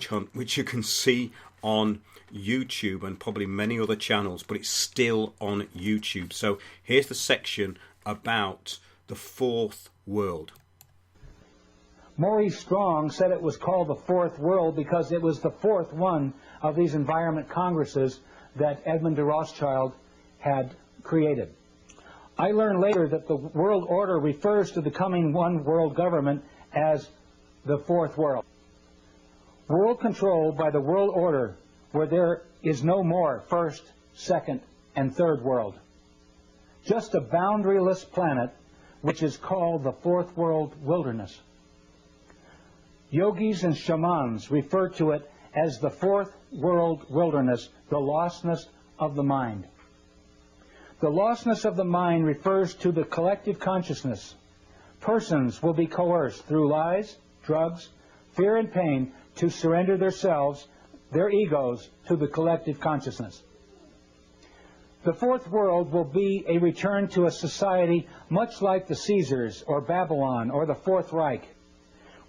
Hunt, which you can see on YouTube and probably many other channels, but it's still on YouTube. So here's the section about the fourth world. Maurice Strong said it was called the Fourth World because it was the fourth one of these environment congresses that Edmund de Rothschild had created. I learned later that the world order refers to the coming one world government as the Fourth World. World control by the world order where there is no more first, second, and third world. Just a boundaryless planet which is called the fourth world wilderness. Yogis and shamans refer to it as the fourth world wilderness, the lostness of the mind. The lostness of the mind refers to the collective consciousness. Persons will be coerced through lies, drugs, fear, and pain to surrender themselves, their egos, to the collective consciousness. The fourth world will be a return to a society much like the Caesars or Babylon or the Fourth Reich.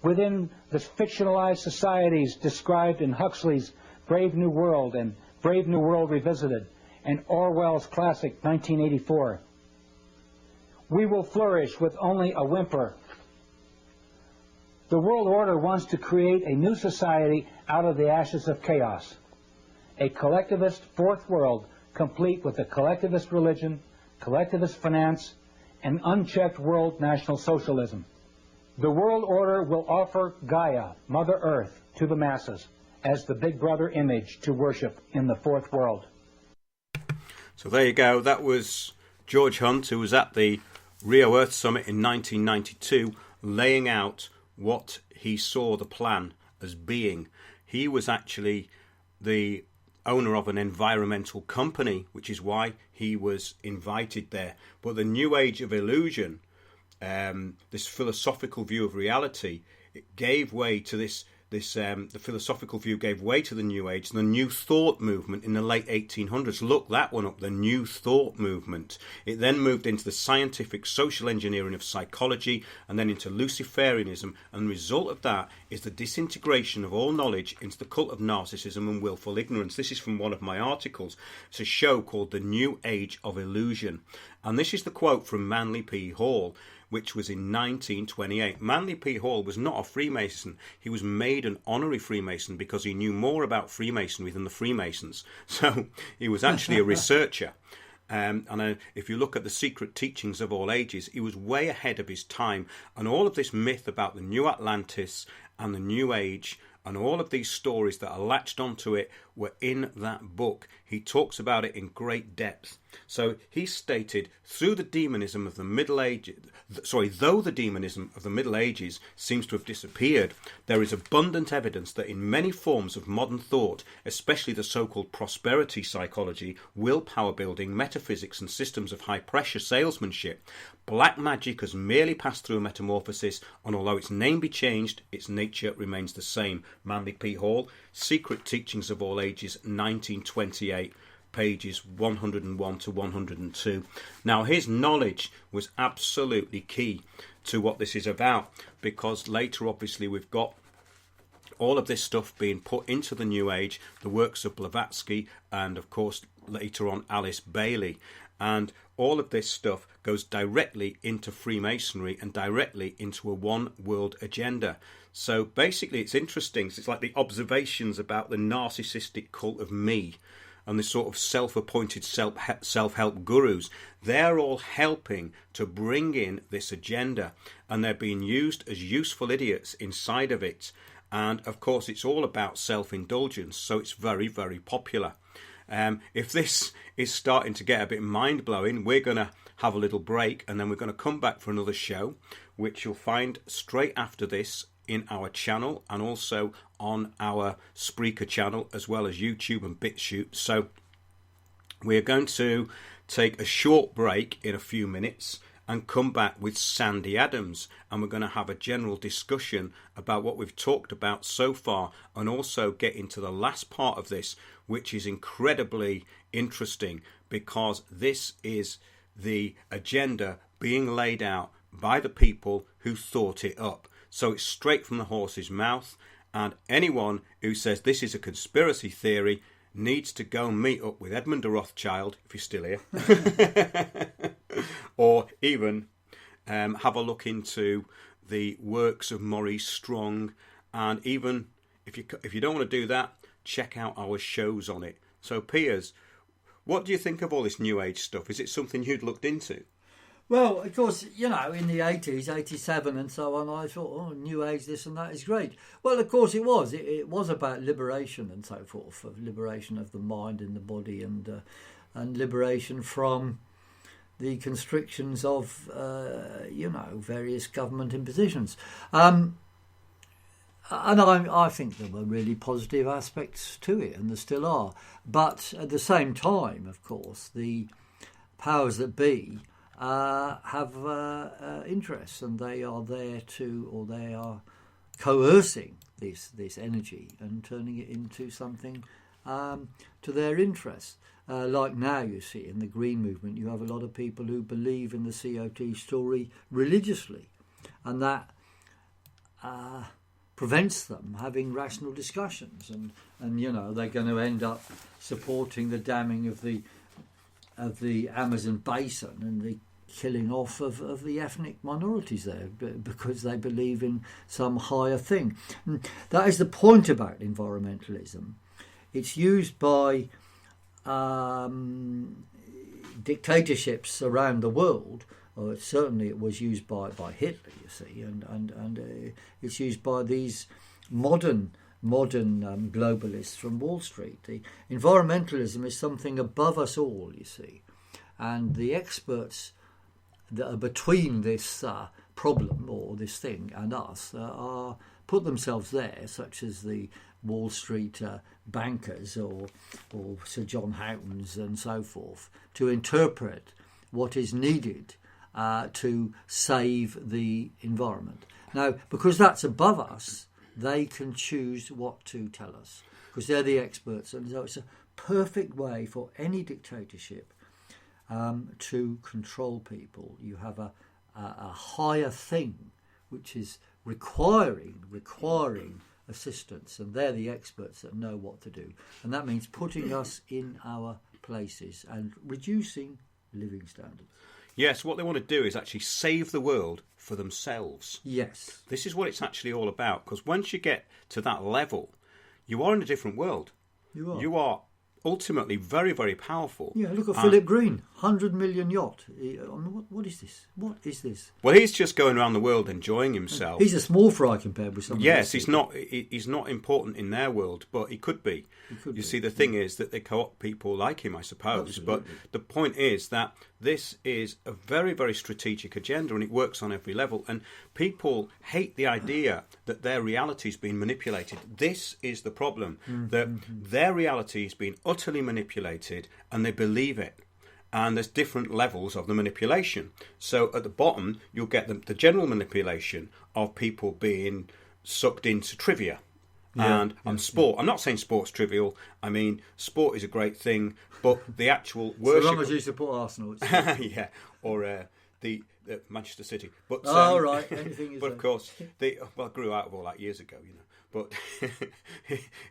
Within the fictionalized societies described in Huxley's Brave New World and Brave New World Revisited and Orwell's classic 1984. We will flourish with only a whimper. The world order wants to create a new society out of the ashes of chaos. A collectivist fourth world complete with a collectivist religion, collectivist finance, and unchecked world national socialism. The world order will offer Gaia, Mother Earth, to the masses as the Big Brother image to worship in the fourth world. So there you go. That was George Hunt, who was at the Rio Earth Summit in 1992, laying out what he saw the plan as being. He was actually the owner of an environmental company, which is why he was invited there. But the New Age of Illusion, this philosophical view of reality, it gave way to the philosophical view gave way to the New Age, the New Thought movement in the late 1800s. Look that one up, the New Thought movement. It then moved into the scientific social engineering of psychology and then into Luciferianism, and the result of that is the disintegration of all knowledge into the cult of narcissism and willful ignorance. This is from one of my articles. It's a show called The New Age of Illusion. And this is the quote from Manly P. Hall, which was in 1928. Manly P. Hall was not a Freemason. He was made an honorary Freemason because he knew more about Freemasonry than the Freemasons. So he was actually a researcher. If you look at the secret teachings of all ages, he was way ahead of his time. And all of this myth about the New Atlantis and the New Age and all of these stories that are latched onto it were in that book. He talks about it in great depth. So he stated, though the demonism of the Middle Ages seems to have disappeared, there is abundant evidence that in many forms of modern thought, especially the so-called prosperity psychology, willpower building, metaphysics and systems of high-pressure salesmanship, black magic has merely passed through a metamorphosis, and although its name be changed, its nature remains the same. Manly P. Hall, Secret Teachings of All Ages, 1928. Pages 101 to 102. Now, his knowledge was absolutely key to what this is about, because later, obviously, we've got all of this stuff being put into the New Age, the works of Blavatsky, and, of course, later on, Alice Bailey. And all of this stuff goes directly into Freemasonry and directly into a one-world agenda. So, basically, it's interesting. It's like the observations about the narcissistic cult of me, and the sort of self-appointed self-help gurus. They're all helping to bring in this agenda, and they're being used as useful idiots inside of it. And, of course, it's all about self-indulgence, so it's very, very popular. If this is starting to get a bit mind-blowing, we're going to have a little break, and then we're going to come back for another show, which you'll find straight after this in our channel and also on our Spreaker channel, as well as YouTube and BitChute. So we're going to take a short break in a few minutes and come back with Sandy Adams, and we're going to have a general discussion about what we've talked about so far, and also get into the last part of this, which is incredibly interesting, because this is the agenda being laid out by the people who thought it up. So it's straight from the horse's mouth, and anyone who says this is a conspiracy theory needs to go and meet up with Edmund de Rothschild, if you're still here, or even have a look into the works of Maurice Strong, and even if you don't want to do that, check out our shows on it. So, Piers, what do you think of all this New Age stuff? Is it something you'd looked into? Well, of course, in the 80s, 87 and so on, I thought, oh, New Age, this and that is great. Well, of course it was. It was about liberation and so forth, of liberation of the mind and the body and liberation from the constrictions of, various government impositions. And I think there were really positive aspects to it, and there still are. But at the same time, of course, the powers that be have interests, and they are there or they are coercing this energy and turning it into something to their interests. Like now, you see, in the Green Movement, you have a lot of people who believe in the COT story religiously, and that prevents them having rational discussions, and they're going to end up supporting the damming of the Amazon basin and the killing off of the ethnic minorities there because they believe in some higher thing. And that is the point about environmentalism. It's used by dictatorships around the world. Or certainly it was used by Hitler, you see, and it's used by these modern globalists from Wall Street. The environmentalism is something above us all, you see, and the experts that are between this problem or this thing and us are put themselves there, such as the Wall Street bankers or Sir John Houghtons and so forth, to interpret what is needed to save the environment. Now, because that's above us, they can choose what to tell us, because they're the experts, and so it's a perfect way for any dictatorship to control people. You have a higher thing which is requiring assistance, and they're the experts that know what to do, and that means putting us in our places and reducing living standards. Yes, what they want to do is actually save the world for themselves. Yes. This is what it's actually all about, because once you get to that level, you are in a different world. You are ultimately very, very powerful. Yeah, look at Philip Green, 100 million yacht. What is this? What is this? Well, he's just going around the world enjoying himself. He's a small fry compared with someone Yes, else. he's not important in their world, but he could be. You see, the thing is that they co-opt people like him, I suppose. Absolutely. But the point is that this is a very, very strategic agenda, and it works on every level. And people hate the idea that their reality is being manipulated. This is the problem, that their reality is being utterly manipulated, and they believe it. And there's different levels of the manipulation. So at the bottom, you'll get the general manipulation of people being sucked into trivia. And sport. I'm not saying sport's trivial. I mean, sport is a great thing, but the actual worship. So long as you support Arsenal. Yeah, or the Manchester City. But right. Anything is. But of course, I grew out of all that years ago, But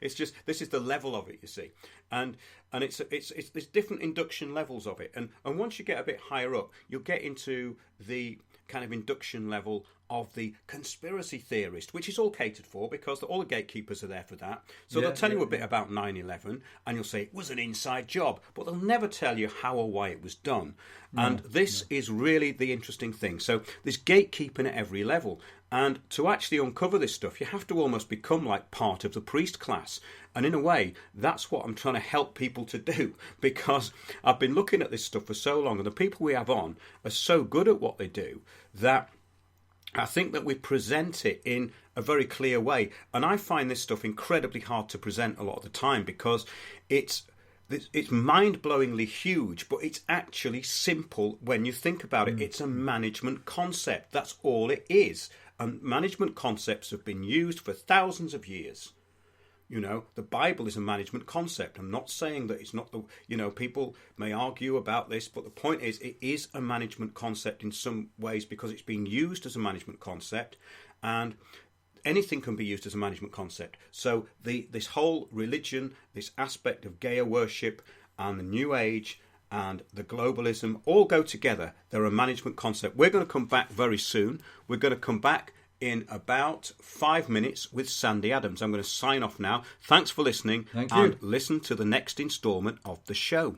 it's just, this is the level of it, you see, and it's there's different induction levels of it, and once you get a bit higher up, you'll get into the kind of induction level of the conspiracy theorist, which is all catered for because all the gatekeepers are there for that. So they'll tell you a bit about 9/11, and you'll say it was an inside job, but they'll never tell you how or why it was done. And this is really the interesting thing. So there's gatekeeping at every level. And to actually uncover this stuff, you have to almost become like part of the priest class. And in a way, that's what I'm trying to help people to do, because I've been looking at this stuff for so long, and the people we have on are so good at what they do that I think that we present it in a very clear way. And I find this stuff incredibly hard to present a lot of the time, because it's mind-blowingly huge, but it's actually simple when you think about it. It's a management concept. That's all it is. And management concepts have been used for thousands of years. The Bible is a management concept. I'm not saying that it's not people may argue about this, but the point is it is a management concept in some ways, because it's being used as a management concept, and anything can be used as a management concept. So this whole religion, this aspect of Gaia worship and the New Age and the globalism all go together. They're a management concept. We're going to come back very soon. We're going to come back in about 5 minutes with Sandy Adams. I'm going to sign off now. Thanks for listening. Thank you. And listen to the next instalment of the show.